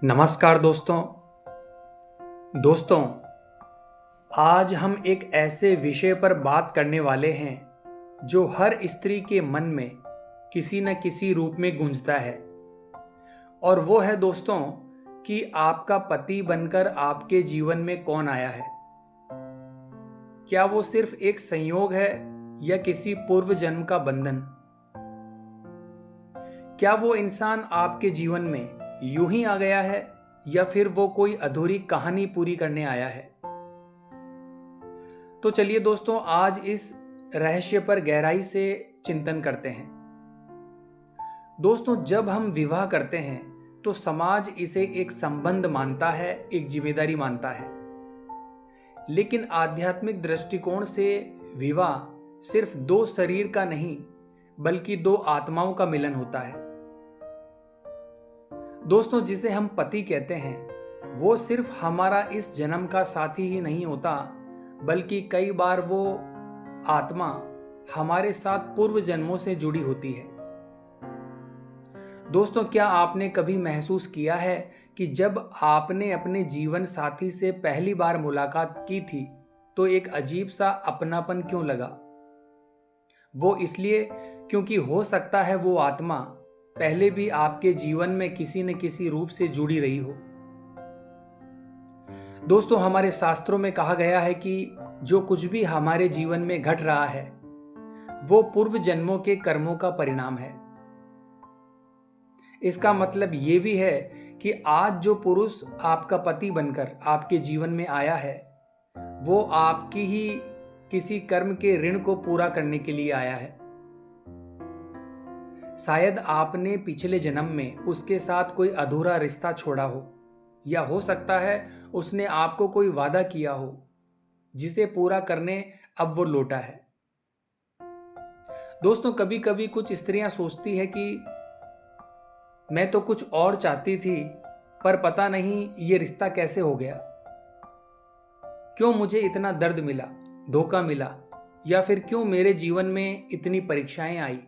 नमस्कार दोस्तों। आज हम एक ऐसे विषय पर बात करने वाले हैं जो हर स्त्री के मन में किसी न किसी रूप में गूंजता है। और वो है दोस्तों कि आपका पति बनकर आपके जीवन में कौन आया है। क्या वो सिर्फ एक संयोग है या किसी पूर्व जन्म का बंधन। क्या वो इंसान आपके जीवन में यूं ही आ गया है या फिर वो कोई अधूरी कहानी पूरी करने आया है। तो चलिए दोस्तों, आज इस रहस्य पर गहराई से चिंतन करते हैं। दोस्तों, जब हम विवाह करते हैं तो समाज इसे एक संबंध मानता है, एक जिम्मेदारी मानता है। लेकिन आध्यात्मिक दृष्टिकोण से विवाह सिर्फ दो शरीर का नहीं बल्कि दो आत्माओं का मिलन होता है। दोस्तों, जिसे हम पति कहते हैं वो सिर्फ हमारा इस जन्म का साथी ही नहीं होता बल्कि कई बार वो आत्मा हमारे साथ पूर्व जन्मों से जुड़ी होती है। दोस्तों, क्या आपने कभी महसूस किया है कि जब आपने अपने जीवन साथी से पहली बार मुलाकात की थी तो एक अजीब सा अपनापन क्यों लगा। वो इसलिए क्योंकि हो सकता है वो आत्मा पहले भी आपके जीवन में किसी न किसी रूप से जुड़ी रही हो। दोस्तों, हमारे शास्त्रों में कहा गया है कि जो कुछ भी हमारे जीवन में घट रहा है वो पूर्व जन्मों के कर्मों का परिणाम है। इसका मतलब ये भी है कि आज जो पुरुष आपका पति बनकर आपके जीवन में आया है वो आपकी ही किसी कर्म के ऋण को पूरा करने के लिए आया है। शायद आपने पिछले जन्म में उसके साथ कोई अधूरा रिश्ता छोड़ा हो या हो सकता है उसने आपको कोई वादा किया हो जिसे पूरा करने अब वो लौटा है। दोस्तों, कभी कभी कुछ स्त्रियां सोचती है कि मैं तो कुछ और चाहती थी पर पता नहीं ये रिश्ता कैसे हो गया। क्यों मुझे इतना दर्द मिला, धोखा मिला, या फिर क्यों मेरे जीवन में इतनी परीक्षाएं आई।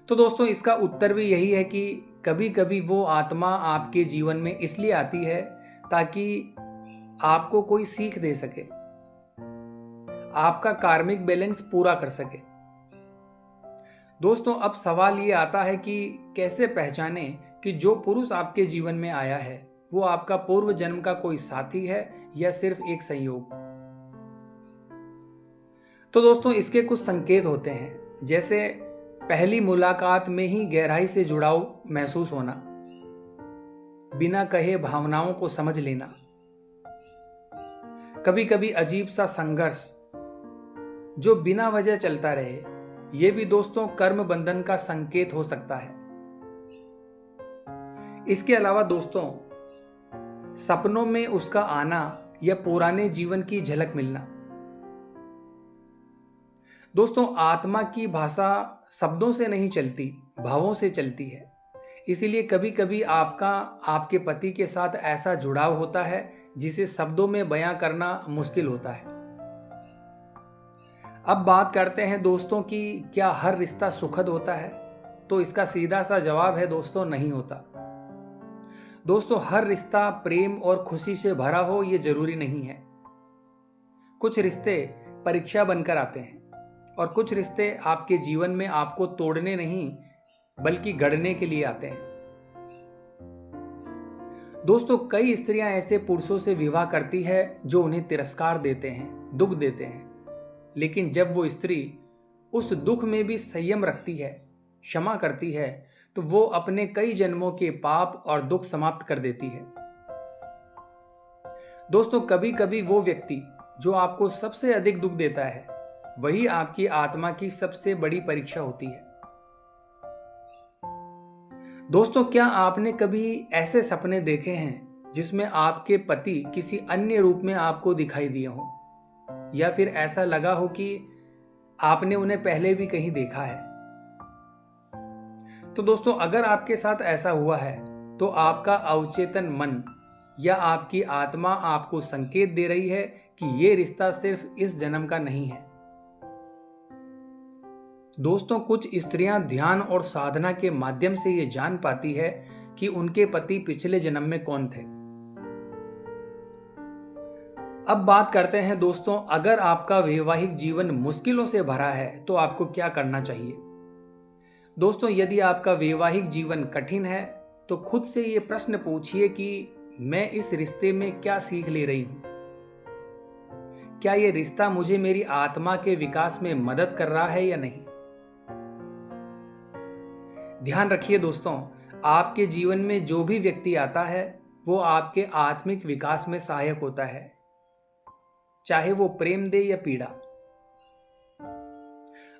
तो दोस्तों, इसका उत्तर भी यही है कि कभी कभी वो आत्मा आपके जीवन में इसलिए आती है ताकि आपको कोई सीख दे सके, आपका कार्मिक बैलेंस पूरा कर सके। दोस्तों, अब सवाल ये आता है कि कैसे पहचाने कि जो पुरुष आपके जीवन में आया है वो आपका पूर्व जन्म का कोई साथी है या सिर्फ एक संयोग। तो दोस्तों, इसके कुछ संकेत होते हैं, जैसे पहली मुलाकात में ही गहराई से जुड़ाव महसूस होना, बिना कहे भावनाओं को समझ लेना, कभी कभी अजीब सा संघर्ष जो बिना वजह चलता रहे, यह भी दोस्तों कर्म बंधन का संकेत हो सकता है। इसके अलावा दोस्तों, सपनों में उसका आना या पुराने जीवन की झलक मिलना। दोस्तों, आत्मा की भाषा शब्दों से नहीं चलती, भावों से चलती है। इसीलिए कभी कभी आपके पति के साथ ऐसा जुड़ाव होता है जिसे शब्दों में बयां करना मुश्किल होता है। अब बात करते हैं दोस्तों कि क्या हर रिश्ता सुखद होता है। तो इसका सीधा सा जवाब है दोस्तों, नहीं होता। दोस्तों, हर रिश्ता प्रेम और खुशी से भरा हो ये जरूरी नहीं है। कुछ रिश्ते परीक्षा बनकर आते हैं और कुछ रिश्ते आपके जीवन में आपको तोड़ने नहीं बल्कि गढ़ने के लिए आते हैं। दोस्तों, कई स्त्रियां ऐसे पुरुषों से विवाह करती है जो उन्हें तिरस्कार देते हैं, दुख देते हैं। लेकिन जब वो स्त्री उस दुख में भी संयम रखती है, क्षमा करती है, तो वो अपने कई जन्मों के पाप और दुख समाप्त कर देती है। दोस्तों, कभी कभी वो व्यक्ति जो आपको सबसे अधिक दुख देता है वही आपकी आत्मा की सबसे बड़ी परीक्षा होती है। दोस्तों, क्या आपने कभी ऐसे सपने देखे हैं जिसमें आपके पति किसी अन्य रूप में आपको दिखाई दिए हो, या फिर ऐसा लगा हो कि आपने उन्हें पहले भी कहीं देखा है। तो दोस्तों, अगर आपके साथ ऐसा हुआ है तो आपका अवचेतन मन या आपकी आत्मा आपको संकेत दे रही है कि यह रिश्ता सिर्फ इस जन्म का नहीं है। दोस्तों, कुछ स्त्रियां ध्यान और साधना के माध्यम से ये जान पाती है कि उनके पति पिछले जन्म में कौन थे। अब बात करते हैं दोस्तों, अगर आपका वैवाहिक जीवन मुश्किलों से भरा है तो आपको क्या करना चाहिए। दोस्तों, यदि आपका वैवाहिक जीवन कठिन है तो खुद से ये प्रश्न पूछिए कि मैं इस रिश्ते में क्या सीख ले रही हूं। क्या ये रिश्ता मुझे मेरी आत्मा के विकास में मदद कर रहा है या नहीं। ध्यान रखिए दोस्तों, आपके जीवन में जो भी व्यक्ति आता है वो आपके आत्मिक विकास में सहायक होता है, चाहे वो प्रेम दे या पीड़ा।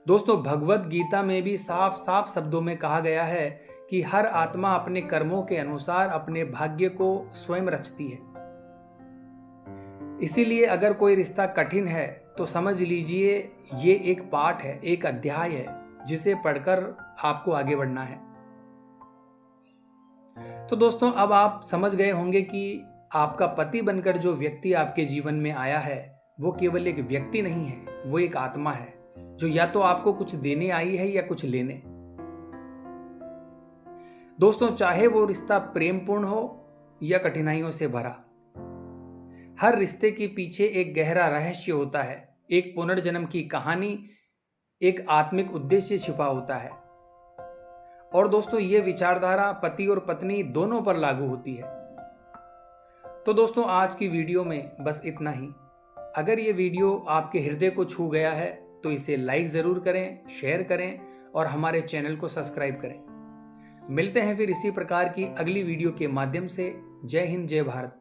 दोस्तों, भगवत गीता में भी साफ साफ शब्दों में कहा गया है कि हर आत्मा अपने कर्मों के अनुसार अपने भाग्य को स्वयं रचती है। इसीलिए अगर कोई रिश्ता कठिन है तो समझ लीजिए ये एक पाठ है, एक अध्याय है जिसे पढ़कर आपको आगे बढ़ना है। तो दोस्तों, अब आप समझ गए होंगे कि आपका पति बनकर जो व्यक्ति आपके जीवन में आया है वो केवल एक व्यक्ति नहीं है, वो एक आत्मा है जो या तो आपको कुछ देने आई है या कुछ लेने। दोस्तों, चाहे वो रिश्ता प्रेमपूर्ण हो या कठिनाइयों से भरा, हर रिश्ते के पीछे एक गहरा रहस्य होता है, एक पुनर्जन्म की कहानी, एक आत्मिक उद्देश्य छिपा होता है। और दोस्तों, ये विचारधारा पति और पत्नी दोनों पर लागू होती है। तो दोस्तों, आज की वीडियो में बस इतना ही। अगर ये वीडियो आपके हृदय को छू गया है तो इसे लाइक ज़रूर करें, शेयर करें और हमारे चैनल को सब्सक्राइब करें। मिलते हैं फिर इसी प्रकार की अगली वीडियो के माध्यम से। जय हिंद, जय भारत।